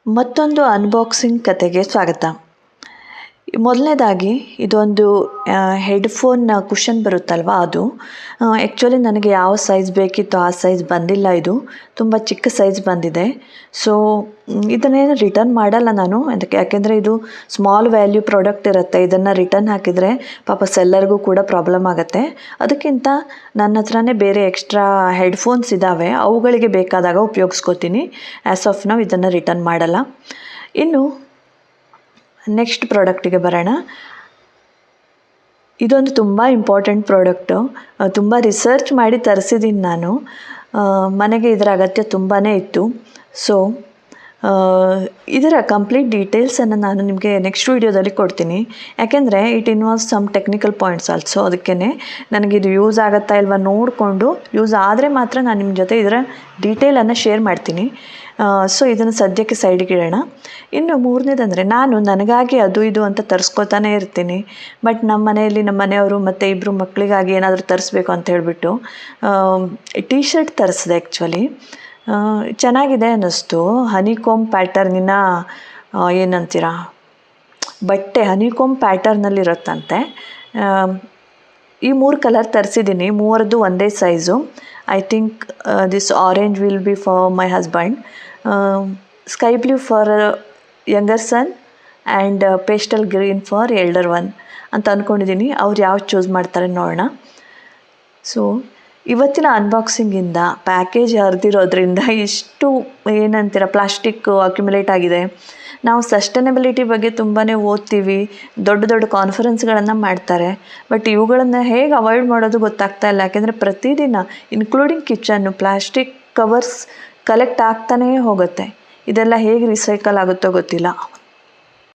ಮತ್ತೊಂದು ಅನ್ಬಾಕ್ಸಿಂಗ್ ಕತೆಗೆ ಸ್ವಾಗತ. ಮೊದಲನೇದಾಗಿ ಇದೊಂದು ಹೆಡ್ಫೋನ್ ಕುಷನ್ ಬರುತ್ತಲ್ವ ಅದು. ಆ್ಯಕ್ಚುಲಿ ನನಗೆ ಯಾವ ಸೈಜ್ ಬೇಕಿತ್ತು ಆ ಸೈಜ್ ಬಂದಿಲ್ಲ, ಇದು ತುಂಬ ಚಿಕ್ಕ ಸೈಜ್ ಬಂದಿದೆ. ಸೊ ಇದನ್ನೇನು ರಿಟರ್ನ್ ಮಾಡಲ್ಲ ನಾನು, ಅದಕ್ಕೆ ಯಾಕೆಂದರೆ ಇದು ಸ್ಮಾಲ್ ವ್ಯಾಲ್ಯೂ ಪ್ರಾಡಕ್ಟ್ ಇರುತ್ತೆ. ಇದನ್ನು ರಿಟರ್ನ್ ಹಾಕಿದರೆ ಪಾಪ ಸೆಲ್ಲರ್ಗೂ ಕೂಡ ಪ್ರಾಬ್ಲಮ್ ಆಗುತ್ತೆ. ಅದಕ್ಕಿಂತ ನನ್ನ ಹತ್ರನೇ ಬೇರೆ ಎಕ್ಸ್ಟ್ರಾ ಹೆಡ್ಫೋನ್ಸ್ ಇದ್ದಾವೆ, ಅವುಗಳಿಗೆ ಬೇಕಾದಾಗ ಉಪಯೋಗಿಸ್ಕೋತೀನಿ. ಆ್ಯಸ್ ಆಫ್ ನಾವು ಇದನ್ನು ರಿಟರ್ನ್ ಮಾಡಲ್ಲ. ಇನ್ನು ನೆಕ್ಸ್ಟ್ ಪ್ರಾಡಕ್ಟಿಗೆ ಬರೋಣ. ಇದೊಂದು ತುಂಬ ಇಂಪಾರ್ಟೆಂಟ್ ಪ್ರಾಡಕ್ಟು. ತುಂಬ ರಿಸರ್ಚ್ ಮಾಡಿ ತರಿಸಿದ್ದೀನಿ ನಾನು. ಮನೆಗೆ ಇದರ ಅಗತ್ಯ ತುಂಬಾ ಇತ್ತು. ಸೊ ಇದರ ಕಂಪ್ಲೀಟ್ ಡೀಟೇಲ್ಸನ್ನು ನಾನು ನಿಮಗೆ ನೆಕ್ಸ್ಟ್ ವೀಡಿಯೋದಲ್ಲಿ ಕೊಡ್ತೀನಿ. ಯಾಕೆಂದರೆ it involves some technical points also. ಅದಕ್ಕೇ ನನಗಿದು ಯೂಸ್ ಆಗುತ್ತಾ ಇಲ್ವಾ ನೋಡಿಕೊಂಡು, ಯೂಸ್ ಆದರೆ ಮಾತ್ರ ನಾನು ನಿಮ್ಮ ಜೊತೆ ಇದರ ಡೀಟೇಲನ್ನು ಶೇರ್ ಮಾಡ್ತೀನಿ. ಸೊ ಇದನ್ನು ಸದ್ಯಕ್ಕೆ ಸೈಡಿಗೆ ಇಡೋಣ. ಇನ್ನು ಮೂರನೇದಂದರೆ, ನಾನು ನನಗಾಗಿ ಅದು ಇದು ಅಂತ ತರಿಸ್ಕೊತಾನೆ ಇರ್ತೀನಿ. ಬಟ್ ನಮ್ಮ ಮನೆಯಲ್ಲಿ ನಮ್ಮ ಮನೆಯವರು ಮತ್ತು ಇಬ್ಬರು ಮಕ್ಕಳಿಗಾಗಿ ಏನಾದರೂ ತರಿಸ್ಬೇಕು ಅಂತ ಹೇಳಿಬಿಟ್ಟು ಟೀ ಶರ್ಟ್ ತರಿಸಿದೆ. ಆ್ಯಕ್ಚುಲಿ ಚೆನ್ನಾಗಿದೆ ಅನ್ನಿಸ್ತು. ಹನಿಕೋಮ್ ಪ್ಯಾಟರ್ನಿನ ಏನಂತೀರ, ಬಟ್ಟೆ ಹನಿಕೋಮ್ ಪ್ಯಾಟರ್ನಲ್ಲಿರುತ್ತಂತೆ. ಈ 3 ಕಲರ್ ತರಿಸಿದ್ದೀನಿ. 3ರದ್ದು ಒಂದೇ size. I think this orange will be for my husband, sky blue for younger son and pastel green for elder one ಅಂತ ಅಂದ್ಕೊಂಡಿದ್ದೀನಿ. ಅವ್ರು ಯಾವ್ದು ಚೂಸ್ ಮಾಡ್ತಾರೆ ನೋಡೋಣ. ಸೊ ಇವತ್ತಿನ ಅನ್ಬಾಕ್ಸಿಂಗಿಂದ ಪ್ಯಾಕೇಜ್ ಹರಿದಿರೋದ್ರಿಂದ ಇಷ್ಟು ಏನಂತೀರ ಪ್ಲಾಸ್ಟಿಕ್ ಅಕ್ಯುಮುಲೇಟ್ ಆಗಿದೆ. ನಾವು ಸಸ್ಟೈನಬಿಲಿಟಿ ಬಗ್ಗೆ ತುಂಬಾ ಓದ್ತೀವಿ, ದೊಡ್ಡ ದೊಡ್ಡ ಕಾನ್ಫರೆನ್ಸ್ಗಳನ್ನು ಮಾಡ್ತಾರೆ. ಬಟ್ ಇವುಗಳನ್ನು ಹೇಗೆ ಅವಾಯ್ಡ್ ಮಾಡೋದು ಗೊತ್ತಾಗ್ತಾ ಇಲ್ಲ. ಯಾಕೆಂದರೆ ಪ್ರತಿದಿನ including kitchen plastic covers collect ಆಗ್ತಾನೇ ಹೋಗುತ್ತೆ. ಇದೆಲ್ಲ ಹೇಗೆ ರಿಸೈಕಲ್ ಆಗುತ್ತೋ ಗೊತ್ತಿಲ್ಲ.